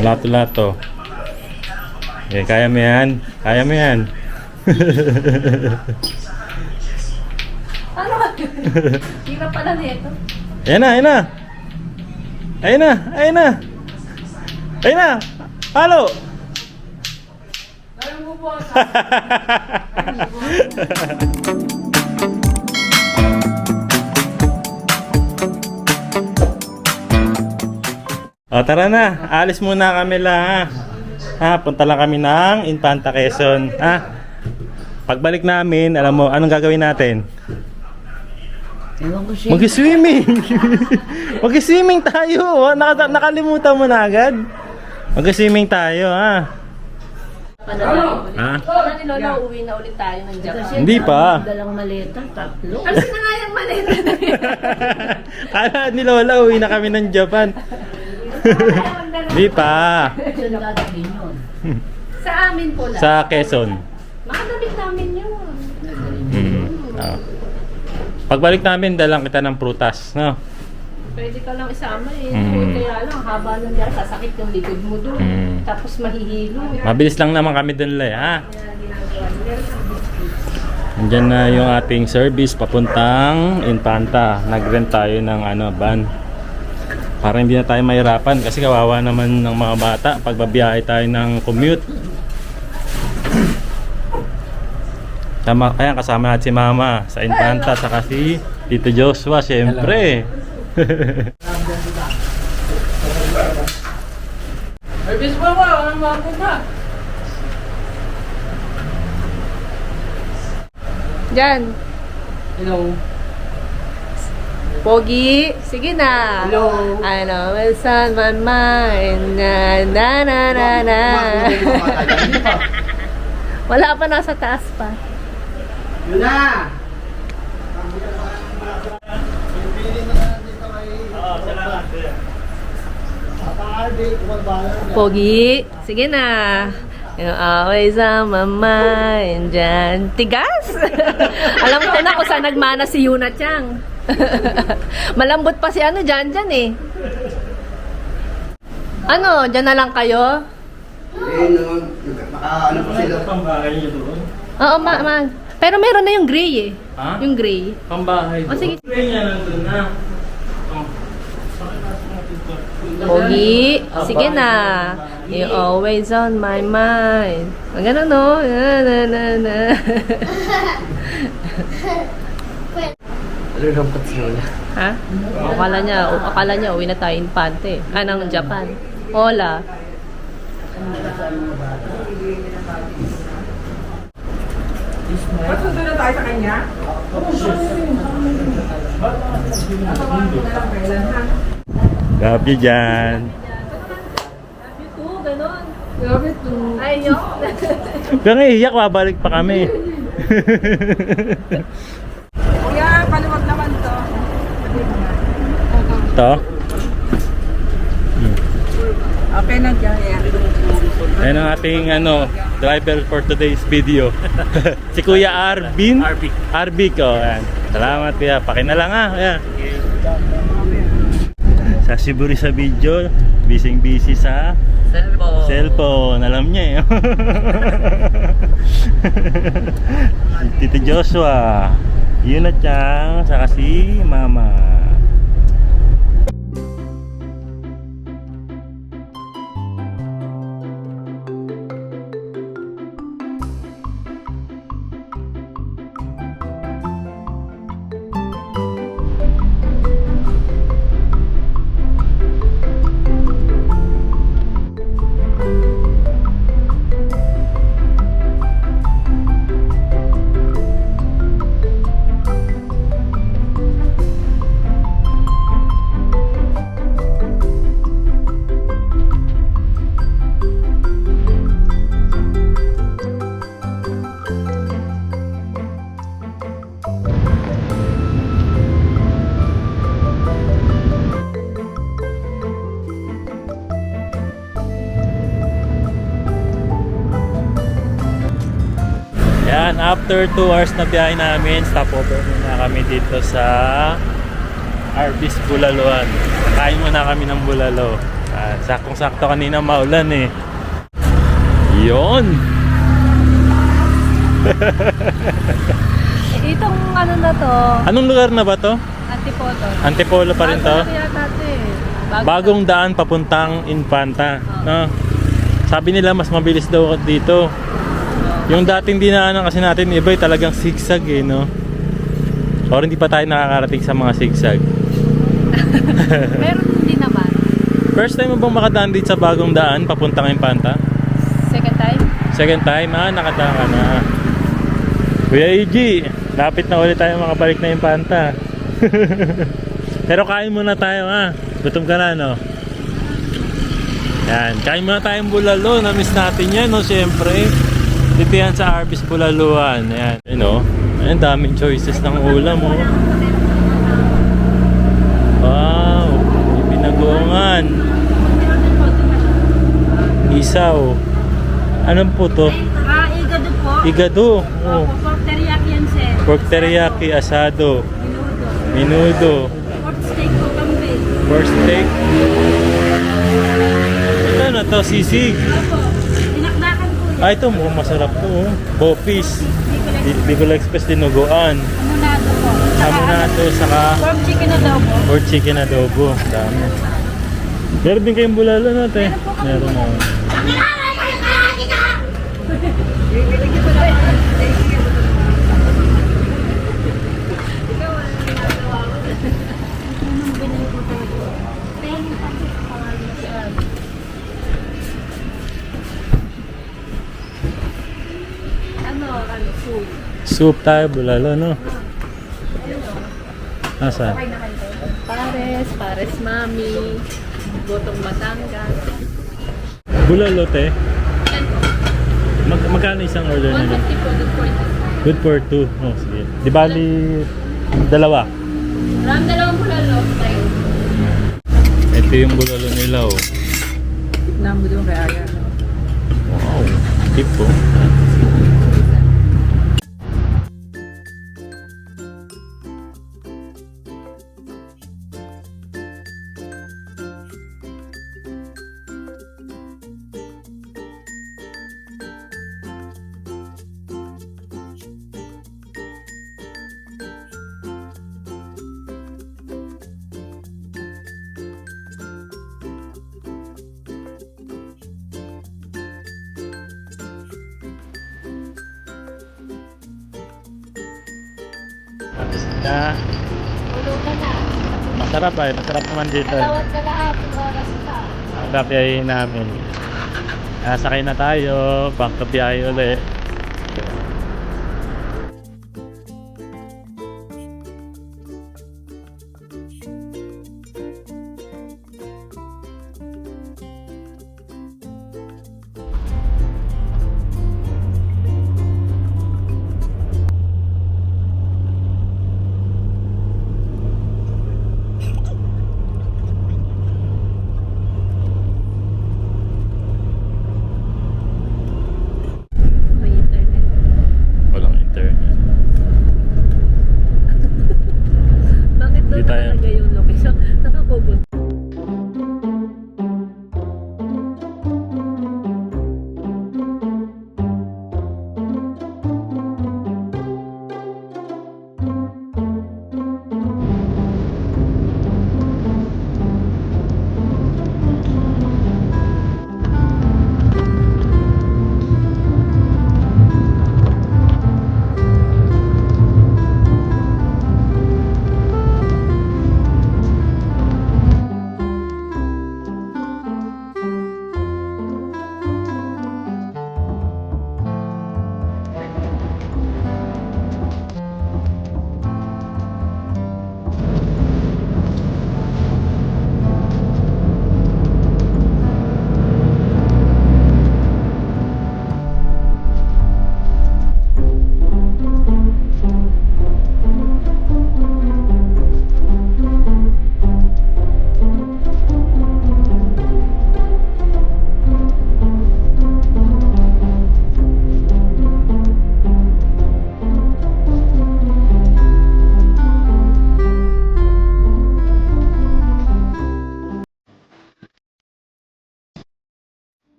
Lato-lato. Eh, kaya mo yan. Kaya mo yan. Ano ka? Hirap pala nito. Ayan na, ayan na. Ayan na, ayan na. Ayan na. Halo. Ayaw mo po. O, tara na. Alis muna kami lang, ha. Punta lang kami ng Infanta, Quezon, ha. Pagbalik namin, alam mo, anong gagawin natin? Ewan ko siya. Mag-swimming. Mag-swimming tayo. Nakalimutan mo na agad. Mag-swimming tayo, ha. Ha? Wala ni Lola, uuwi na ulit tayo ng Japan. Hindi pa. Dalang maleta, 3. Alas na nga yung maleta na yun. Kala ni Lola, uwi na kami ng Japan. Hindi pa. Saan dadalhin yun? Sa amin po lang. Sa Quezon. Makadamit namin yun. Oh. Pagbalik namin, dalang kita ng prutas, no? Pwede ka lang isama eh. Mm. Kaya lang, haba lang dyan, sasakit yung likod mo doon. Tapos mahihilo. Mabilis lang naman kami dun, Le, ha? Kaya ginagawa nila. Andyan na yung ating service papuntang Infanta. Nag-rent tayo ng van. Para hindi na tayo mahirapan kasi kawawa naman ng mga bata pag babiyahe tayo ng commute. Kaya kasama natin si Mama sa Infanta saka si Tito Joshua, syempre. Service mo ba? Anong mga ba? Diyan. Hello. Pogi, sige na. Hello. I know it's on my mind. Na na na na na. Wala pa, nasa taas pa. Yun na! Pogi, sige na. You're always on my mind. Dyan. Tigas! Alam ko na kung saan nagmana si Yuna Chang. Malambot pa si Jan eh. Ano, dyan na lang kayo? Ano po sila? Pambahay niyo doon? Oo, pero meron na yung gray eh. Ha? Yung gray. Pambahay O, sige. Niya nandun na. Oh. Pogi, sige na. You're always on my mind. Ang ganun, no? Na, na, na, na. Lulungkot si Lola. Ha? Akala niya uwi na tayo Infante. Ng Japan. Hola. Masusunod na tayo sa kanya? Gabi dyan. Ito, ganon. Grabe to. Ayok. Kung iiyak, babalik pa kami. Kuya, paluwag naman to. Ito. Okay na dyan. Ayan ang ating driver for today's video. Si Kuya Arbin. Arbik. Oh, ayan. Salamat kuya. Pakinalang ha. Ayan. Sa Siburi sa video, busy sa cellphone. Alam niya eh. Tito Joshua. Yun na Chang. Saka si Mama. Yan, after 2 hours na biyahe namin, stopover muna kami dito sa Arbis Bulaluan. Kain muna kami ng bulalo. Saktong-sakto kanina maulan eh. Yun! Itong ano na to, Anong lugar na ba to? Antipolo. Antipolo pa rin to? Bago na yata to eh. Bagong daan papuntang Infanta. No? Sabi nila mas mabilis daw dito. Yung dating dinaanan kasi natin, iba talagang zigzag eh, no? Or hindi pa tayo nakakarating sa mga zigzag. Meron din naman. First time mo bang makadaan dito sa bagong daan papuntang Infanta? Second time? Second time, nakadaan ka na. Kuya EG, lapit na ulit tayo makabalik na Infanta. Pero kain muna tayo Gutom ka na, no? Yan, kain muna tayong bulalo. Na-miss natin yan, no? Siyempre. Dito yan sa Arby's Bulaluan. Yan, you know. Ayan, daming choices ng ulam, oh. Wow, may binagoongan. Isaw. Anong po to? Igado po. Igado. Oh. Pork teriyaki yan, sir. Pork teriyaki, asado. Minudo. Pork steak po kami. Pork steak. Ito na to, sisig. Opo. Dinakdakan po. Ito mukhang masarap to. Bopis. Bicol Express dinuguan. Amunado po. Amunado, saka Pork chicken na daw po. pork chicken adobo. Dami. Meron din kayong bulalo natin. Meron na. Food. Soup tayo, bulalo, no? Asa? Pares mami, gotong Batangas. Bulalo, te. Magkano isang order nila? 150 po, good for it. Good for two. Oh, sige. Di bali, dalawa. Dalawang bulalo. Ito yung bulalo nila, oh. Namo doon kay Aya. Wow. Tip, oh. Na, masarap ay, masarap naman dito. Ang biyahe namin. Sakay na tayo, back to biyahe ulit.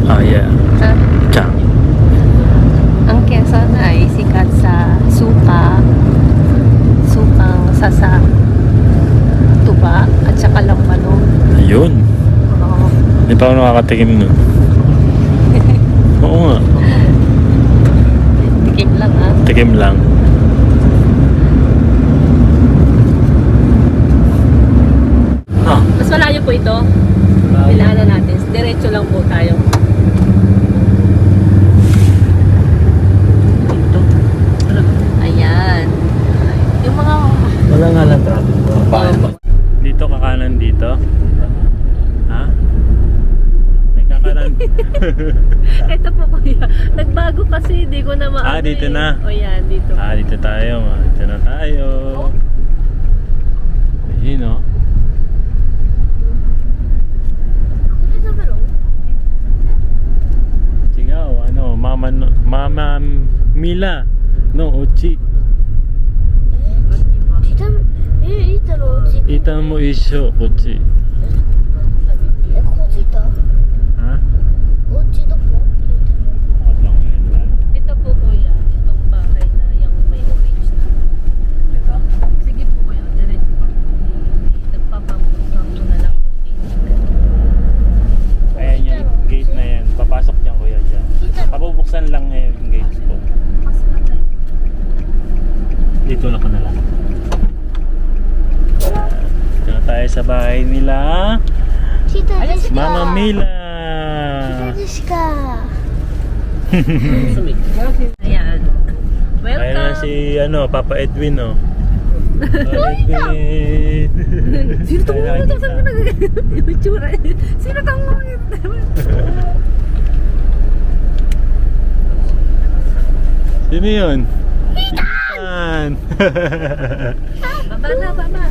Oh yeah. Ha? Chang. Ang Quezon ay sikat sa sukang sasa, tuba, at saka lambanog. Ayun. Oo. Hindi pa ako nakakatikim nun. Oo nga. Tikim lang ah. Tikim lang. Ah. Mas malayo po ito. Bilaanan natin. Diretso lang po tayo. Dito. Ayan. Yung mga... Wala nga lang traffic. Dito kakanan dito. Ha? May kakanan. Ito po kuya. Nagbago kasi. Di ko na maano Dito na. O yan. Dito. Dito tayo. Dito na tayo. Ayun oh. Sigaw, ano, Mama Mila. No, Uchi. Ita mo isyo, Uchi. Ha? Ito po kuya. Itong bahay na yung may orange na. Sige po kuya. Diretso pa. Nagpapabuksan ko na lang yung gate. Ayan yung gate na yan. Papasok dyan kuya dyan. Papabuksan lang yung gate po. Dito lang ka na lang. Dito na tayo sa bahay nila. Mama Mila. Ayan. Ayan na Welcome. si Papa Edwin oh. Papa Edwin. Sino itong Ayan, mga saan ko yung itsura? Sino itong mga Sino yun? Itan. Baba na, baba.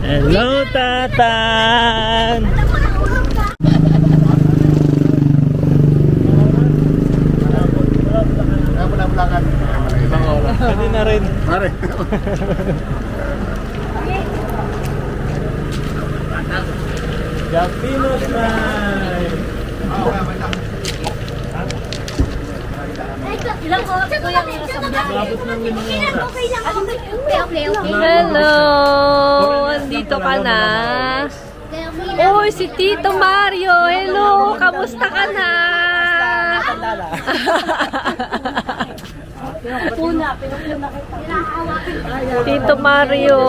Hello, Tatan! Pwede na rin. Pare. Japino smile! Ilang oras ko yung nasabda? Labot ng 5 oras. Hello! Andito ka na. Uy, si Tito Mario. Hello! Kamusta ka na? Pinupuna kita. Tito Mario.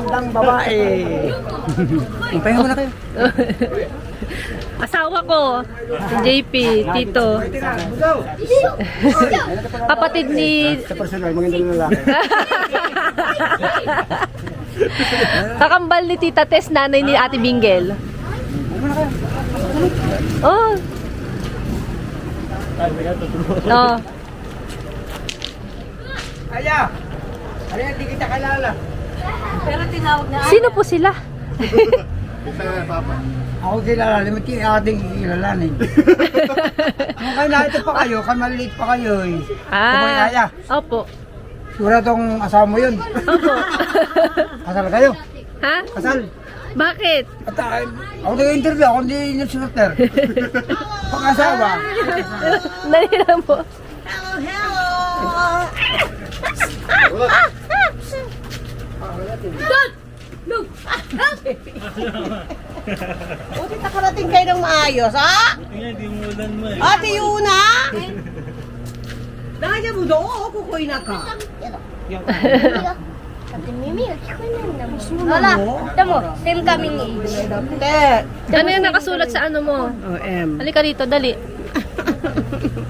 Ang babae. Pahinga mo na kayo. Asawa ko, si JP, Tito. Kapatid ni... Sa personal, magandang lalaki. Kakambal ni Tita Tess, nanay ni Ate Bingel. Oh. Oh. Aya! Aya, hindi kita kalala. Pero tinawag na Sino po sila? Ako kilala, limit yung ating kilalanin. Kung kayo narito pa kayo, kung maliliit pa kayo eh. Kumain Aya, Opo. sura tong asawa mo yun. Opo. Kasal kayo. Ha? Kasal. Bakit? At ako nag-interview, ako hindi nag-shooter. Pang-asawa. Nalila mo. Buti nakarating kayo ng maayos, ha? Hindi mo ulan mo eh. Ate Yuna! Nakaya mo doon, kukuy na ka. Wala, ito mo, same kaming age. Te, Ano yung nakasulat sa ano mo? M. Halika dito, dali.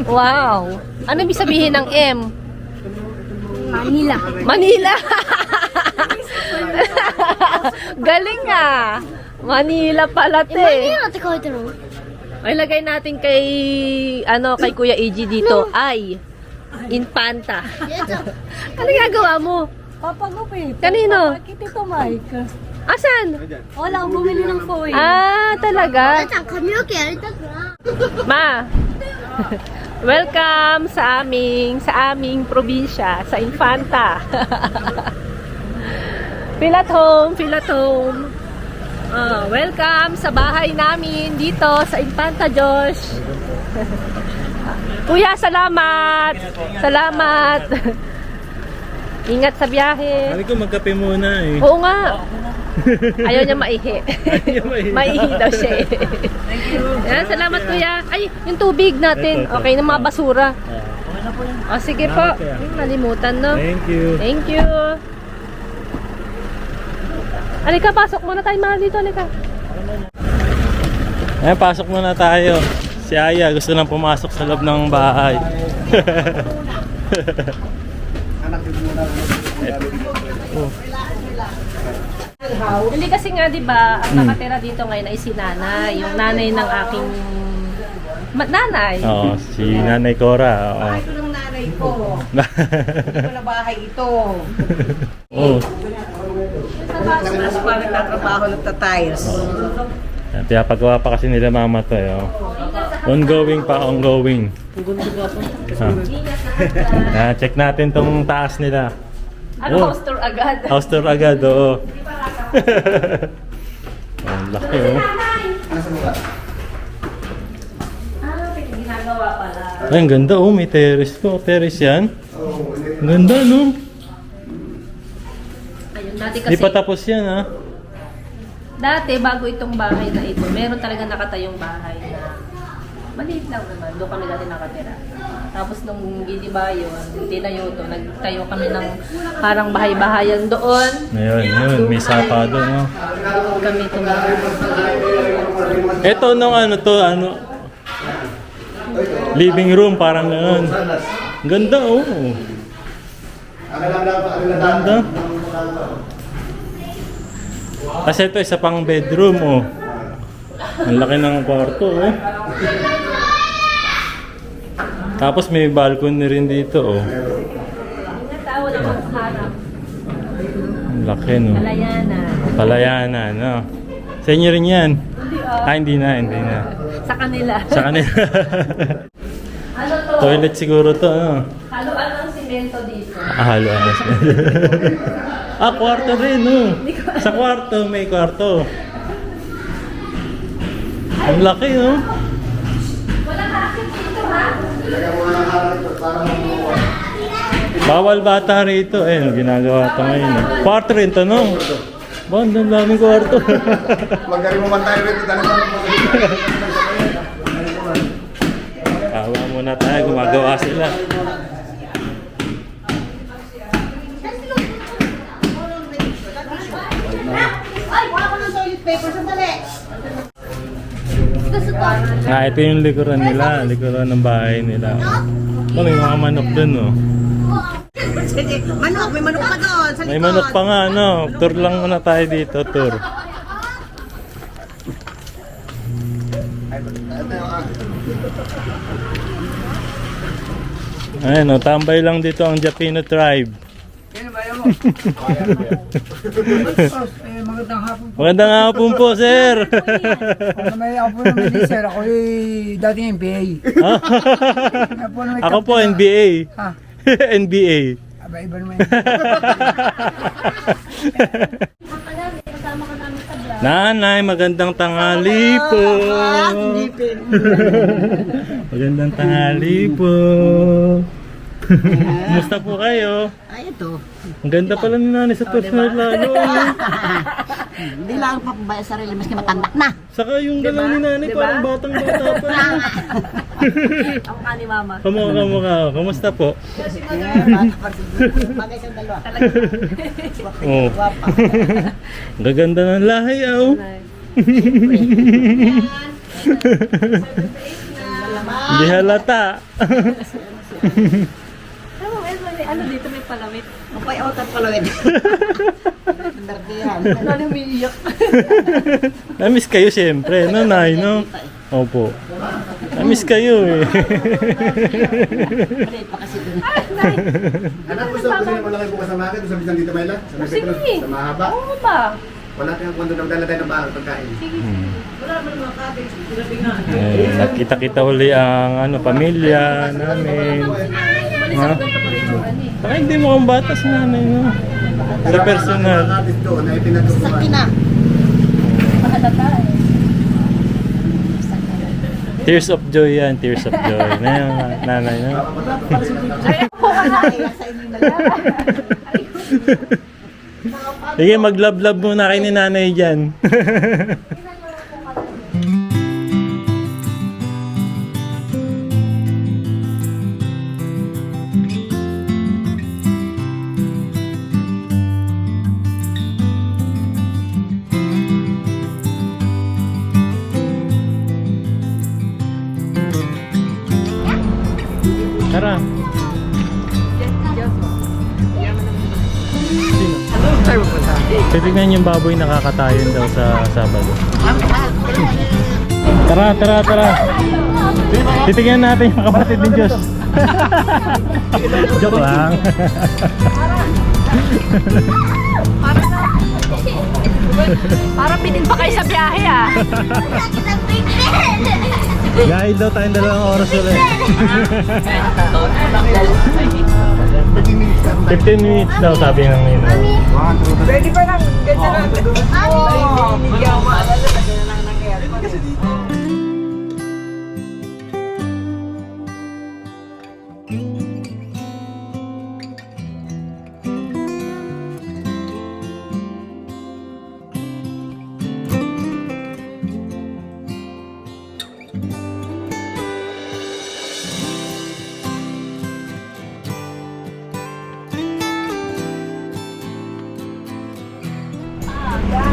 Wow. Ano ibig sabihin ng M? Manila. Manila. Galing ah. Manila pala te. Manilaって書いてるの Ay, lagay natin kay, kay Kuya AG dito. Ay, Infanta. Ano gagawa mo? Papagupit. Kanino? Papakit ito, Mike. Asan? Wala, bumili ng foil. Talaga? ちゃん髪の毛やりたくない Ma, welcome sa aming probinsya, sa Infanta. Feel at home, feel at home. Welcome sa bahay namin dito sa Infanta Josh. Kuya, salamat! Salamat! Ingat sa biyahe. Sabi ko magkape muna eh. Oo nga. Ayaw niya maihi. Maihi daw siya eh. Yan, salamat kuya. Ay, yung tubig natin. Okay, ng mga basura. O, sige po. Nalimutan, no? Thank you. Thank you. Alika, pasok muna tayo mahal dito. Alika. Ayan, pasok muna tayo. Si Aya gusto nang pumasok sa loob ng bahay. Hindi kasi nga 'di ba, ang nakatira dito ngayon ay si Nanay, yung nanay ng aking nanay. Oo, si Nanay Cora. Oo. Ito ng nanay ko. Ito na bahay ito. Oo. Mas pa nagtatrabaho, nagtatiles. Yan, pinapagawa pa kasi nila mama to. Oh. Ongoing pa, ongoing. Check natin tong taas nila. Ano, Oh. house tour agad. House tour agad, oo. Ang laki, oh. Ginagawa pala. Ay, ang ganda, oh. May terrace ko. Terrace yan. Ang ganda, no? Ayun, dati Di kasi, pa tapos yan, ha? dati bago itong bahay na ito, meron talaga nakatayong bahay na maliit lang naman. Doon kami dati nakatira. Tapos nung giniba yun, tinayo to, nagtayo kami ng parang bahay-bahayan doon. Ayun, yun. May sapa doon, no? Doon kami tumira. Ito nung ano to, ano? Living room, parang gano'n. Ganda, oh. Ganda. Kasi ito isa pang bedroom, oh. Ang laki ng kwarto, oh. Tapos may balcony rin dito, oh. Natawa ng harap. Ang laki, no. Palayanan. Palayanan, no. Sa inyo rin yan? Ah, hindi na, hindi na. Sa kanila. Sa kanila. Ano to? Toilet siguro to, ano? Haluan ng simento dito. Halo ano. Ah, kwarto rin, no. Sa kwarto, may kwarto. Ang laki, no. Wala ka akin dito, ha? Bawal bata rito. Eh, ginagawa ito ngayon. Eh. Kwarto rin to, no. Ba, ang daming kwarto. Magaling mo man tayo rin, dali mo Tawa muna tayo, gumagawa sila. Ay, wala ko ng toilet paper. Sandali. Ah, ito yung likuran nila, likuran ng bahay nila. Oh, may mga manok dun, oh. Sige, manok. May manok pa doon. Sa May likod. manok pa nga, no. Tour lang muna tayo dito, tour. Ayan, oh, tambay lang dito ang Japino tribe. Yan ba mo? Magandang hapon po. Magandang hapon po, sir. May ako po naman din, sir. Ako dating MBA. Ako po, NBA. Ha? NBA. Aba, iba naman. Nanay, magandang tanghali po. Magandang tanghali po. Kumusta po kayo? Ay, ito. Ang ganda pala ni nanay sa personal lalo. Hindi lang papabaya sarili, maski matanda na. Saka yung galaw ni nanay parang batang-bata pa. Ang ka ni mama. Kamukha. Kumusta po? Bagay sa dalawa. Oh. Ang gaganda ng lahi, oh. Hindi halata. Ano dito may palamit? Kapay otat palawin. Dardihan. Ano umiiyak? Namiss kayo siyempre, nanay, no? Opo. Namiss kayo eh. Palit pa kasi dun. Anak, gusto niyo malaki bukas sa market, sa Bisan dito Mayla? Sa Sige. Metro, sa mahaba. Oo ba? Wala tayong kwento na dala tayo ng bahay pagkain. Nakita-kita uli ang ano, pamilya namin. Ha? Baka hindi mo kang bata si nanay, no? Sa personal. Mga artist doon na ipinatutuan. Sakti na. Tears of joy yan, tears of joy. Na yung nanay na. Sige, mag-love-love muna kayo ni nanay dyan. Tara. Titignan yung baboy nakakatayon daw sa Sabado. Tara, tara, tara. Titignan natin yung kapatid ng Diyos. Joke lang. Para pinin pa kayo sa biyahe ah. Gahid daw tayong 2 oras ulit. 15 minutes daw sabi ng Nino. Pwede pa lang, ganda lang.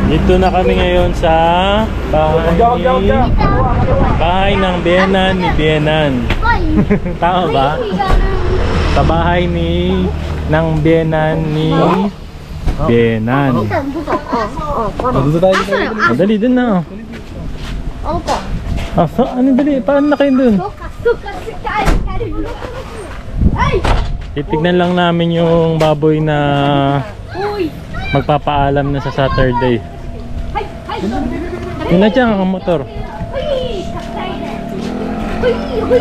Dito na kami ngayon sa bahay ng biyenan ni Biyenan. Tama ba? Sa bahay ng biyenan ni Biyenan. Dito tayo. Dali din na. Ano dali? Paano na kayo dun? Titignan lang namin yung baboy na magpapaalam na sa Saturday. Yun na dyan ang motor.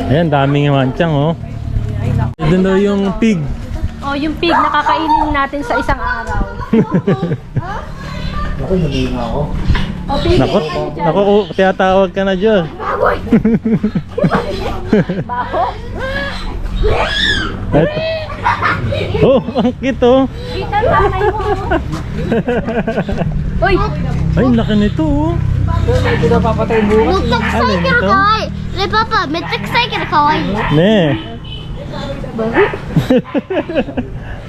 Ayan, daming wanchang oh. Doon daw yung pig. Oh, yung pig nakakainin natin sa isang araw. Naku, tiyatawag ka na dyan. Baho? Eto. Oh, ang cute oh. Kita nanay mo. Uy! Ay, laki nito oh. Alin ito? Ne, papa,めっちゃ臭いけど可愛い。 Ne.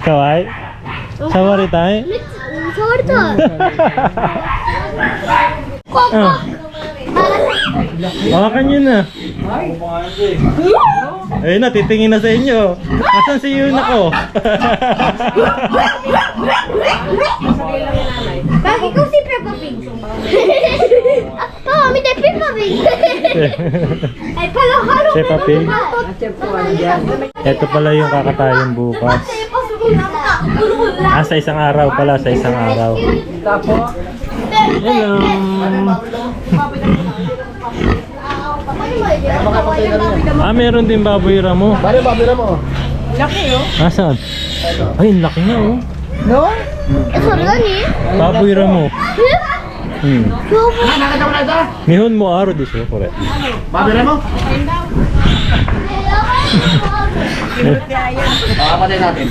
Kawai? Sawari tayo? 触りたい。 Ah. Hawakan nyo na. Ayun na, titingin na sa inyo. Asan si Yuna ko? Bakit ko si Peppa Pig? Papa, mite Peppa Pig. Ay, halo-halo. Peppa Pig. Ito pala yung kakatayin bukas. Sa isang araw pala, sa isang araw. Hello. Meron din baboy ramo. Pare, babira mo. Asan? Ay, ang laki na oh. No? え、それ何？ Baboy ramo. え？ Nihon mo aro desu, kore. Babira mo? Papatay natin.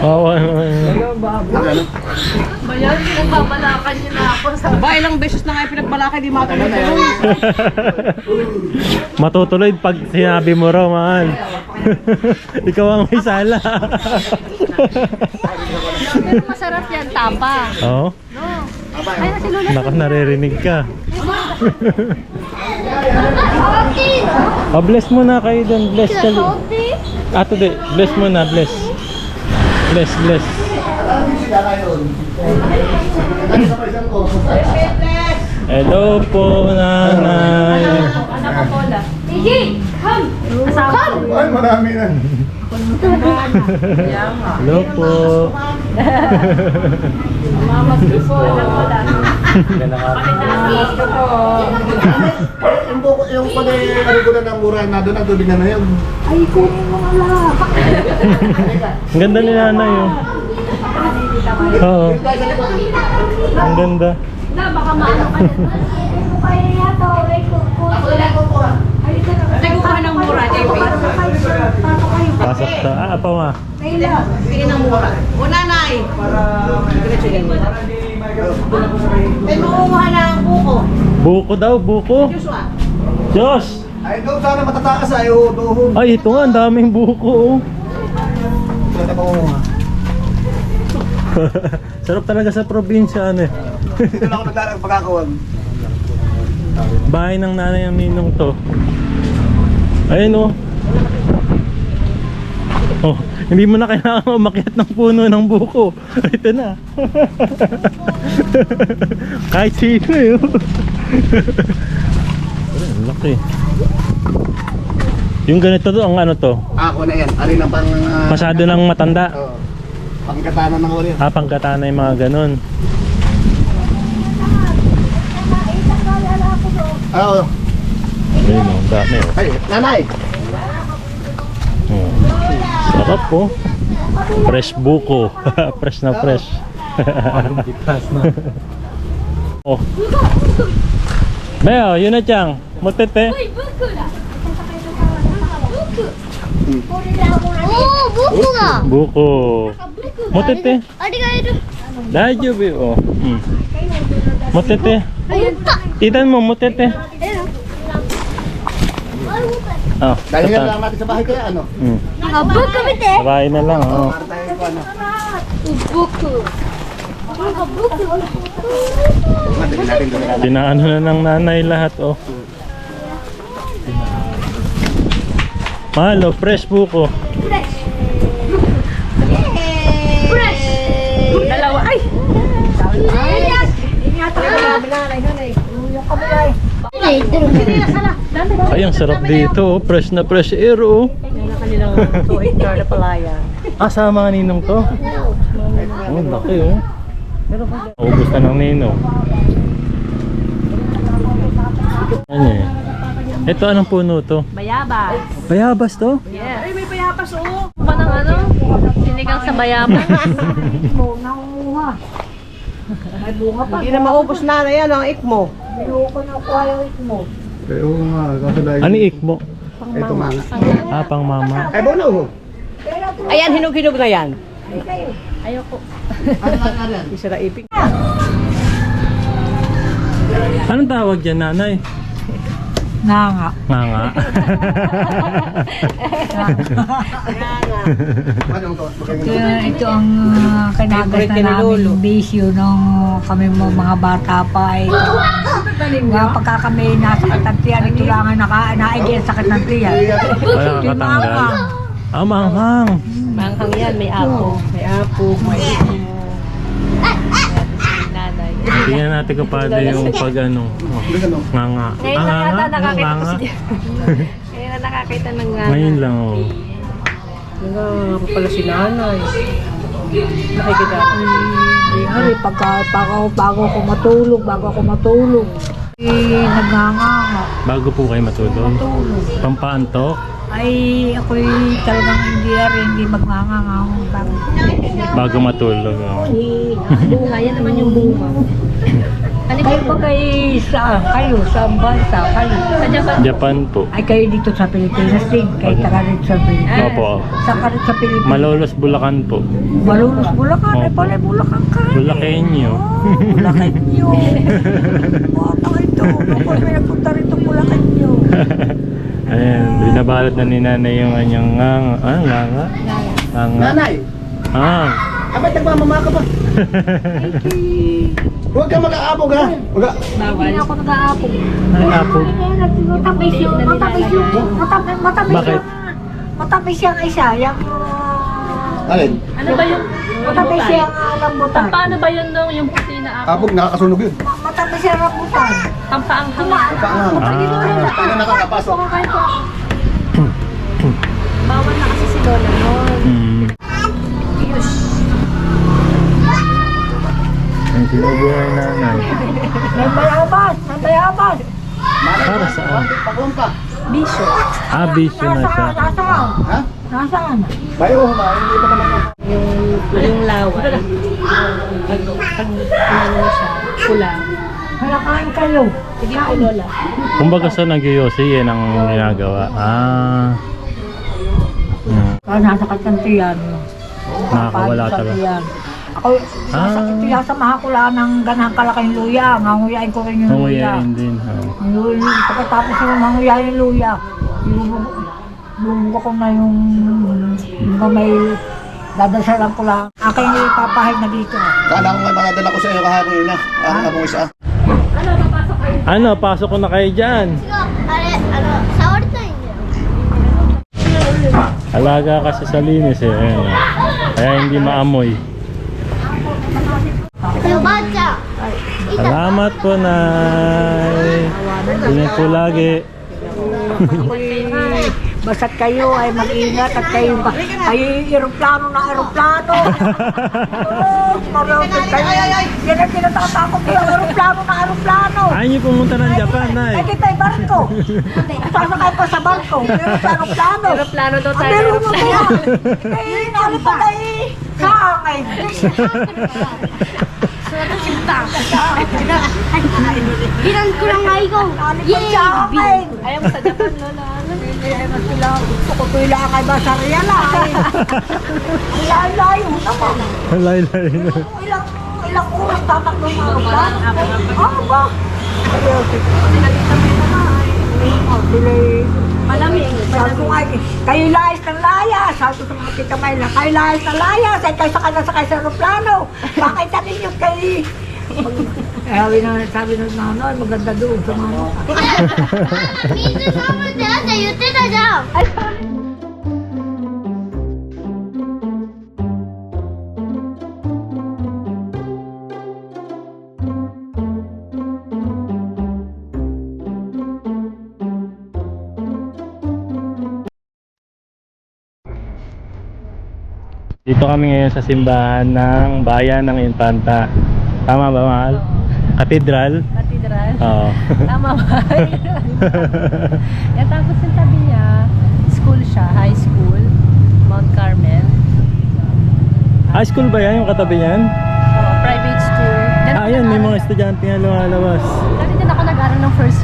Wawa naman. Bayan, pinagbabalakan niyo na ako sa... Ba, ilang beses na nga pinagbalakay, di matuloy. Matutuloy pag sinabi mo raw, mahal. Ikaw ang may sala. Pero masarap yan, tapa. Oo. Ay, na si Lola. Naka, naririnig ka. Bless mo na kayo doon. Bless ka. Today. Bless mo na. Bless. Bless, bless. Hello po, nanay. Anak ko, Lola. Sige, come! Asawa ko. Ay, marami na. Hello po. Mamas ko po. Yung pala ko na ng mura na doon ang tubig na yun. Ang ganda ni nanay oh. Oo. Ang ganda. Nagkukuha ng mura, JP. Pasok sa... apa ma? Tingin ng mura. O nanay. May makukuha ng buko. Buko daw, buko. Diyos! Ay, doon sana matatakas ay doon. Ay, ito nga, ang daming buko. Oh. Ito pa mo. Sarap talaga sa probinsya, ano eh. Dito lang ako naglarang pagkakawag. Bahay ng nanay ang ninong to. Ayun oh. Oh, hindi mo na kailangan umakyat ng puno ng buko. Ito na. Kahit sino eh. Oh. Ang laki. Yung ganito to, ang ano to? Ako na yan. Alin ang pang... Masyado ng matanda. Oo. Pangkatana ng ori. Pangkatana yung mga ganun. Oo. Ayun oh, dami oh. Ay, nanay! Oh. Sarap po. Fresh buko. Fresh na fresh. Oh. Beo, yun na Chang. Mutete. Oh, buku ga. Buko. Mutete. Dajo be oh. Mutete. Titan mo mutete. Oh, Dahil tata. lang natin sa bahay kaya ano? Buku bite. Sabay na lang oh. Para tayo ko ano? Buku. Madali natin doon. Tinaano na ng nanay lahat oh. Mahal oh, fresh buko. Dalawa. Ay! Ay, ang sarap dito oh. Fresh na fresh air oh. Kanilang 2 hectare na palaya. Sa mga ninong to? Oh, laki oh. Ubus na ng ninong. Ano eh? Ito anong puno to? Bayabas. Bayabas to? Yeah. Ay, may bayabas oh. Pa ng ano? Sinigang sa bayabas. Hindi na maubos na yan ang ikmo. Oo nga, kaso dahil... Ano ikmo? Ito mga. Pang mama. Ay, bono ho! Ayan, hinog-hinog na yan. Ayoko. Isa na iping. Anong tawag dyan nanay? Nga. Nga. Anong to? Ito ang kinagas na namin bisyo nung kami mga bata pa ay nga pagka kami nasakit ng tiyan, ito lang ang naidea sakit ng tiyan. Wala katanggal. Manghang. Manghang yan, may apo. May apo, may Nanay. Tingnan natin kung paano yung pag ano. Nga. Ngayon lang yata nakakita ko si Ngayon lang nakakita ng nga. Ngayon lang oh. nga pala si nanay. Nakikita ko. Ano, bago ako matulog, nagnganga. Bago po kayo matulog. Pampaantok. Ay, ako'y talagang hindi magnganga. Bago matulog. Oh. Bunga, yan naman yung bunga. Ano Kayo pa kayo sa bansa, kayo. Sa Japan. Japan po. Ay, kayo dito sa Pilipinas din, kayo taga rin sa Pilipinas. Opo. Sa ka rin sa Pilipinas. Malolos Bulacan po. Malulus Bulacan, ay Opo. pala Bulacan ka. Bulakenyo. Bulacan nyo. Bata ito. Kapag may nagpunta rito, Bulacan nyo. Ayan, binabalot na ni nanay yung kanyang nga. Nanay! Abay, nagmamama ka ba? Huwag ka mag-aapog ha! Huwag ka! Hindi ako nag-aapog. Ay, apo. Bakit? Matapis yung isa. Yung, Alin? Ano ba yung matapis yung lambutan. Paano ba yun nung yung puti na apo? Apog, nakakasunog yun. Matapis yung rambutan. Tampaang hanga. Paano nakakapasok? Bawal na kasi si Lola noon. Ang sinubuhay nanay. Nagbayabas. Para saan? Pakulong ka. Bisyo. Bisyo na siya. Ha? Nasaan? Bayo, hindi pa naman. Yung laway. Pag ano mo siya, pula. Kaya kain kayo. Sige po, Lola. Kumbaga sa nagyoyosi, yan ang ginagawa. Kaya nasakit ng tiyan. Nakakawala Sa talaga. tiyan. Ako, nasakit tiyan sa mahakula ng ganang kalaking luya. Nganguyain ko rin yung luya. Nanguyain din. Pagkatapos yung manguyain yung luya, lumugo ko na yung may dadasalan ko lang. Aking ipapahid na dito. Kala ko may manadala ko sa iyo kahapon yun na. Ang among isa. Ano, pasok ko na kayo dyan. Sour time. Alaga kasi sa linis eh. Ayan, kaya hindi maamoy. Baca. Salamat po, Nay. Ingat po lagi. Basta't kayo ay mag-ingat at kayo aeroplano na aeroplano. Marunong kayo. Yan ang tinatatakot kayo, aeroplano na aeroplano. Ayaw niyo pumunta ng Japan, Nay. Ay, kita yung barko. Sana kayo pa sa barko. Meron sa aeroplano. Aeroplano daw tayo. Meron mo kaya. Eh, ano pa kayo? Kaangay. Bilang ko lang nga ikaw. Yay! Ayaw mo sa Japan, Lola. Gusto ko tuloy lang kay Basarya lang. Layo naman. Lay-lay na. Ilang oras tatakbo ng aeroplano. Ano ba? Malamig. Sabi ko nga, kayo layas ng layas. Sabi ko sa mga tita may lang, kayo layas ng layas. Ay kayo sakay sa aeroplano. Bakit natin yung kayo? Sabi ng nanay, maganda doon sa mga. 水飲むってあんた言ってたじゃん。 Dito kami ngayon sa simbahan ng Bayan ng Infanta. Tama ba, Mahal? Katedral? Katedral. Oo. Tama ba? Yan, tapos yung tabi niya, school siya, high school, Mount Carmel. High school ba yan? Yung katabi niyan? Private school. Ayan, may mga estudyante nga lumalabas. Dati din ako nag-aral ng first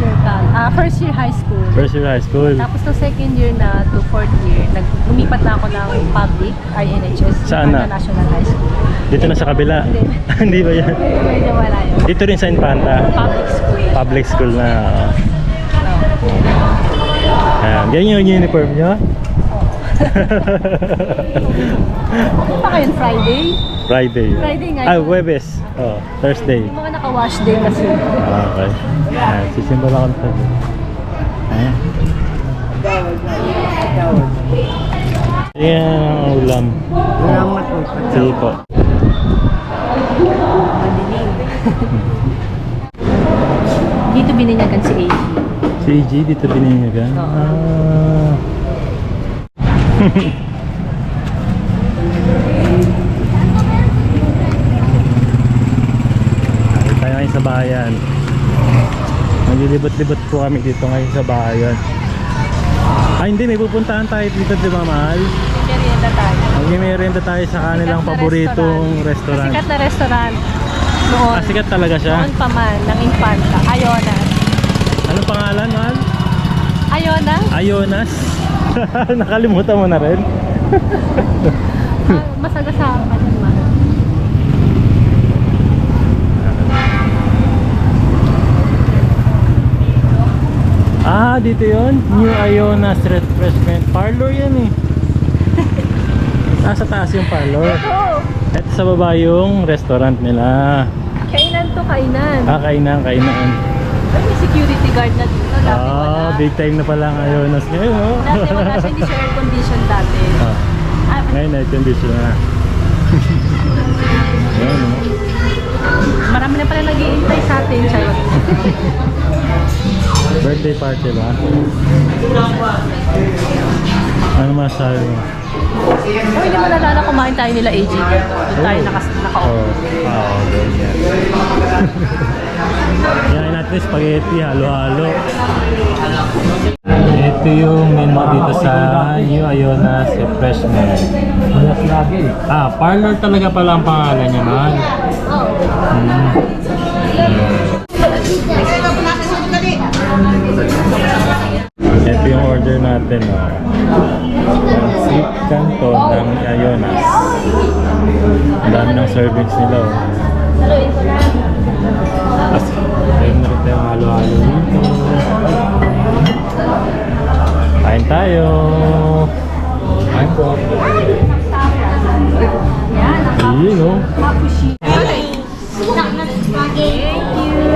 year high school. First year high school. Tapos no second year na to fourth year, lumipat na ako ng public, INHS, Saan na? National High School. Dito na sa kabila. Hindi. Hindi ba yan? Medyo wala yun. Dito rin sa Infanta. Public school. Public school na. Ayan, ganyan yung uniform nyo? Pa kayo Friday? Friday. Friday nga. Ah, Webes. Oh, Thursday. Yung mga naka-wash day kasi. Okay. Ayan, sisimba lang kami. Ayan. Ayan ang ulam. Salamat po. Sige po. Dito bininyagan si AG. Si AG dito bininyagan? Ah. Tayo ngayon sa bayan. Naglilibot-libot po kami dito ngayon sa bayan. Ay hindi, may pupuntahan tayo dito, di ba, Mahal? Merienda tayo. Mag-merienda tayo sa kanilang Sikat na paboritong restaurant. Sikat na restaurant. Noon. Ah, sikat talaga siya? Noon pa man, ng Infanta. Ayonas. Anong pangalan, Mahal? Ayonas? Ayonas? Nakalimutan mo na rin? Masagasaan pa din, Mahal. Ah, dito yon, New Ayonas Refreshment Parlor yan eh. Nasa taas yung parlor. Ito sa baba yung restaurant nila. Kainan to, kainan. Ah, kainan. Ay, may security guard na dito. Dati Ah, wala. big time na pala ang Ayonas ngayon, oh. Dati wala siya, hindi siya air condition dati. Ah, Ah, ngayon air condition na. Ayan, oh. marami na pala nag-iintay sa atin. Charot. Birthday party ba? Ano masasabi mo? Oh, hindi mo nalala kumain tayo nila AG dito. Doon tayo naka-off. Oh, ganyan. Yan natin spaghetti, halo-halo. Ito yung menu dito sa New Ayonas Refreshment. Ah, parlor talaga pala ang pangalan niya, man. Oo. Ito yung order natin, oh. Sweet canton ng Ionas. Ang dami ng servings nila, oh. Tapos, ayun na rin tayong halo-halo dito. Kain tayo! Kain po! Ayun, oh.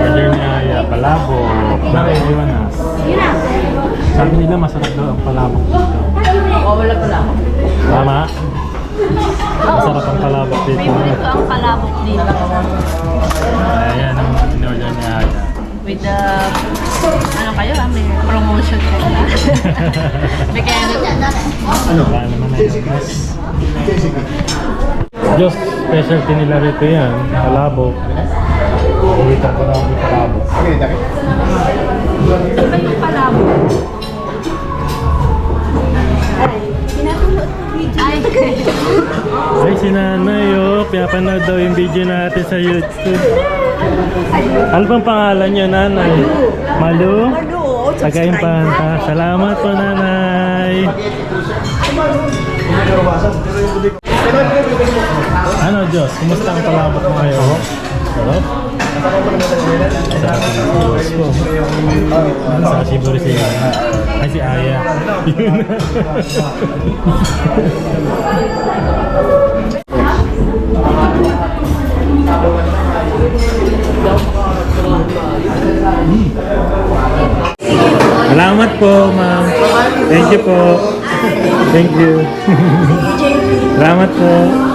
Order ni Aya, palabok. Bakit Ionas? Sabi nila masarap daw ang palabok dito. Oh, wala pala ako. Tama? Masarap ang palabok dito. Favorite ko ang palabok dito. Ayan ang in-order ni Aya. With the, ano kayo may promotion kayo na. May kaya Wala naman na yun, guys. Diyos, specialty nila rito yan. Palabok. Ulitan ko na ang palabok. Okay, daki. iba yung palabok. Ay, si Nanay, oh. Pinapanood daw yung video natin sa YouTube. Ano bang pangalan niyo, Nanay? Malu? Taga-Impanta. Salamat po, Nanay. Ano, Diyos? Kumusta ang palabok mo ngayon? Sarap? Sarap ang viewers ko. Sa Shibori si ay, si Aya. Yun. Salamat po, ma'am. Thank you po. Thank you. Salamat po.